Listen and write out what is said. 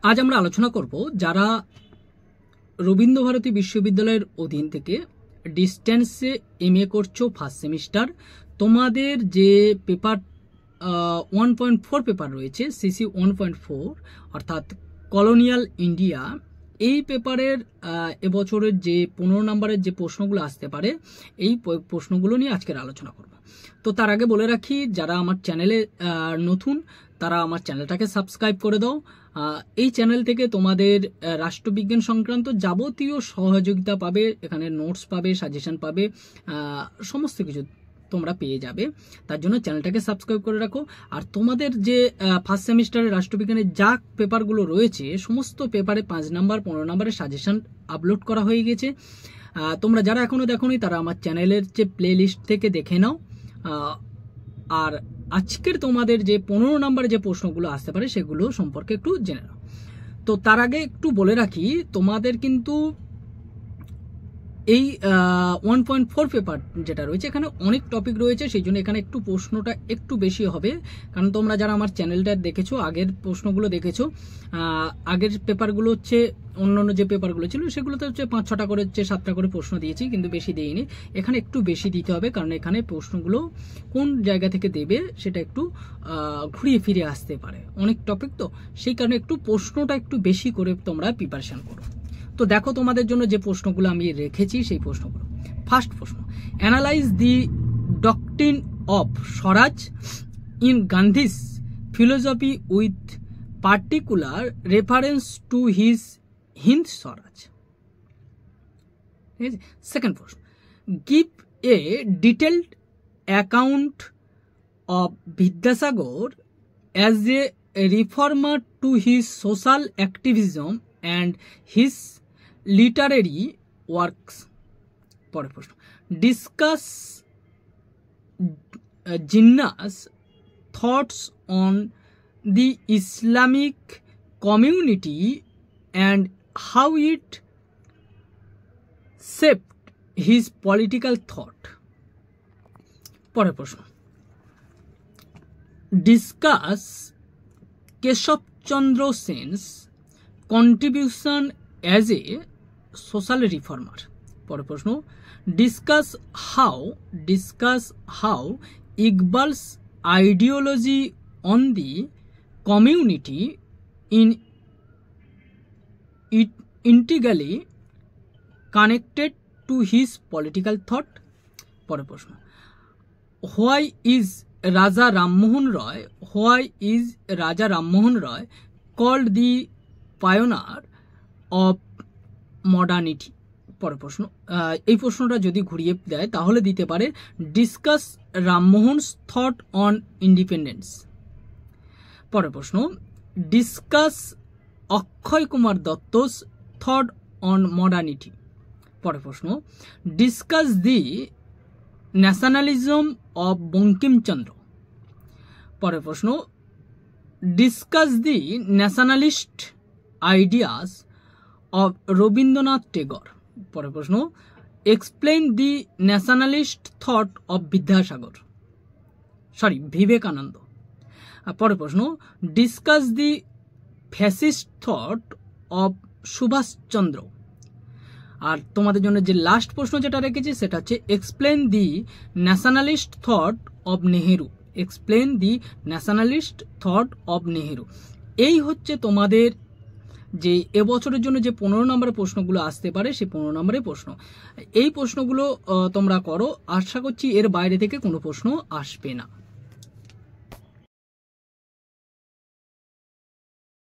আজ আমরা আলোচনা করব যারা রবীন্দ্রভারতী বিশ্ববিদ্যালয়ের অধীন থেকে ডিস্টেন্সে এমএ করছো ফার্স্ট সেমিস্টার, তোমাদের যে পেপার 1.4 পেপার রয়েছে সিসি 1.4 অর্থাৎ কলোনিয়াল ইন্ডিয়া, এই পেপারের এবছরের যে 15 নম্বরের যে প্রশ্নগুলো আসতে পারে এই প্রশ্নগুলো নিয়ে আজকের আলোচনা করব। তো তার আগে বলে রাখি, যারা আমার চ্যানেলে নতুন তারা আমার চ্যানেলটাকে সাবস্ক্রাইব করে দাও। এই চ্যানেল থেকে তোমাদের রাষ্ট্রবিজ্ঞান সংক্রান্ত যাবতীয় সহযোগিতা পাবে, এখানে নোটস পাবে, সাজেশন পাবে, সমস্ত কিছু তোমরা পেয়ে যাবে। তার জন্য চ্যানেলটাকে সাবস্ক্রাইব করে রাখো। আর তোমাদের যে ফার্স্ট সেমিস্টারের রাষ্ট্রবিজ্ঞানের যা পেপারগুলো রয়েছে সমস্ত পেপারে 5 নাম্বার 15 নম্বরের সাজেশন আপলোড করা হয়ে গেছে। তোমরা যারা এখনো দেখোনি তারা আমার চ্যানেলের যে প্লে লিস্ট থেকে দেখে নাও। আর আজকের তোমাদের যে 15 নম্বরের যে প্রশ্নগুলো আসতে পারে সেগুলো সম্পর্কে একটু জেনে নাও। তো তার আগে একটু বলে রাখি, তোমাদের কিন্তু এই 1.4 পেপার যেটা রয়েছে এখানে অনেক টপিক রয়েছে, সেই জন্য এখানে একটু প্রশ্নটা একটু বেশি হবে। কারণ তোমরা যারা আমার চ্যানেলটা দেখেছো, আগের প্রশ্নগুলো দেখেছো, আগের পেপারগুলো হচ্ছে অন্যান্য যে পেপারগুলো ছিল সেগুলোতে হচ্ছে 5-6টা করে 7টা করে প্রশ্ন দিয়েছি, কিন্তু বেশি দেইনি। এখানে একটু বেশি দিতে হবে, কারণ এখানে প্রশ্নগুলো কোন জায়গা থেকে দেবে সেটা একটু ঘুরিয়ে ফিরে আসতে পারে, অনেক টপিক তো, সেই কারণে একটু প্রশ্নটা একটু বেশি করে তোমরা প্রিপারেশন করো। তো দেখো তোমাদের জন্য যে প্রশ্নগুলো আমি রেখেছি সেই প্রশ্নগুলো। ফার্স্ট প্রশ্ন, analyse the doctrine of Swaraj in Gandhi's philosophy with particular reference to his Hind Swaraj. ঠিক আছে। সেকেন্ড প্রশ্ন, give a detailed account of Vidyasagar as a reformer to his social activism and his literary works. পরের প্রশ্ন, discuss Jinnah's thoughts on the Islamic community and how it shaped his political thought. পরের প্রশ্ন, discuss Keshabchandra Sen's contribution as a social reformer. পরের প্রশ্ন, discuss how Iqbal's ideology on the community in it integrally connected to his political thought. পরের প্রশ্ন, why is Raja Rammohun Roy called the pioneer of modernity? পরের প্রশ্ন, এই প্রশ্নটা যদি ঘুরিয়ে দেয় তাহলে দিতে পারে discuss Rammohan's thought on independence. পরের প্রশ্ন, discuss Akshay Kumar Dutta's thought on modernity. পরের প্রশ্ন, discuss the nationalism of Bankimchandra. পরের প্রশ্ন, discuss the nationalist ideas of Rabindranath Tagore. পরের প্রশ্ন, explain the nationalist thought of Vivekananda. পরের প্রশ্ন, discuss the fascist thought of Subhashchandra. আর তোমাদের জন্য যে লাস্ট প্রশ্ন যেটা রেখেছি সেটা হচ্ছে explain the nationalist thought of Nehru. Explain the nationalist thought of Nehru. এই হচ্ছে তোমাদের যে এবছরের জন্য যে 15 নম্বরের প্রশ্নগুলো আসতে পারে সেই 15 নম্বরের প্রশ্ন। এই প্রশ্নগুলো তোমরা করো, আশা করছি এর বাইরে থেকে কোনো প্রশ্ন আসবে না।